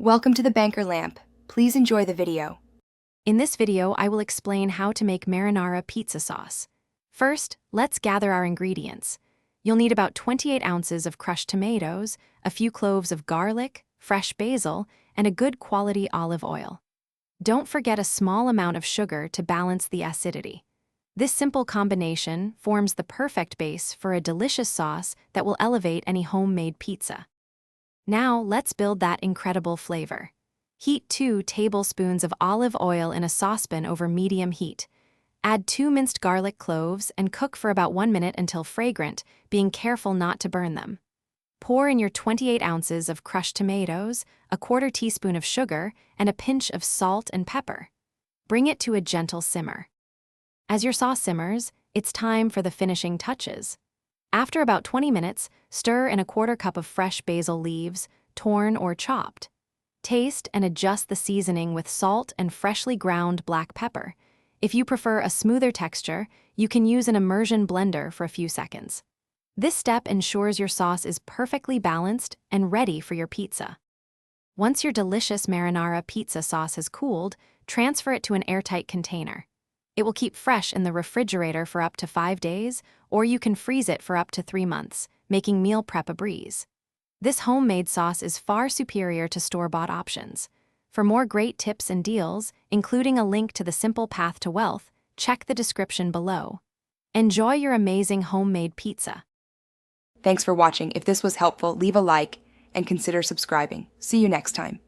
Welcome to the Banker Lamp. Please enjoy the video. In this video, I will explain how to make marinara pizza sauce. First, let's gather our ingredients. You'll need about 28 ounces of crushed tomatoes, a few cloves of garlic, fresh basil, and a good quality olive oil. Don't forget a small amount of sugar to balance the acidity. This simple combination forms the perfect base for a delicious sauce that will elevate any homemade pizza. Now, let's build that incredible flavor. Heat 2 tablespoons of olive oil in a saucepan over medium heat. Add 2 minced garlic cloves and cook for about 1 minute until fragrant, being careful not to burn them. Pour in your 28 ounces of crushed tomatoes, a quarter teaspoon of sugar, and a pinch of salt and pepper. Bring it to a gentle simmer. As your sauce simmers, it's time for the finishing touches. After about 20 minutes, stir in a quarter cup of fresh basil leaves, torn or chopped. Taste and adjust the seasoning with salt and freshly ground black pepper. If you prefer a smoother texture, you can use an immersion blender for a few seconds. This step ensures your sauce is perfectly balanced and ready for your pizza. Once your delicious marinara pizza sauce has cooled, transfer it to an airtight container. It will keep fresh in the refrigerator for up to 5 days, or you can freeze it for up to 3 months, making meal prep a breeze. This homemade sauce is far superior to store-bought options. For more great tips and deals, including a link to the simple path to wealth, check the description below. Enjoy your amazing homemade pizza. Thanks for watching. If this was helpful, leave a like and consider subscribing. See you next time.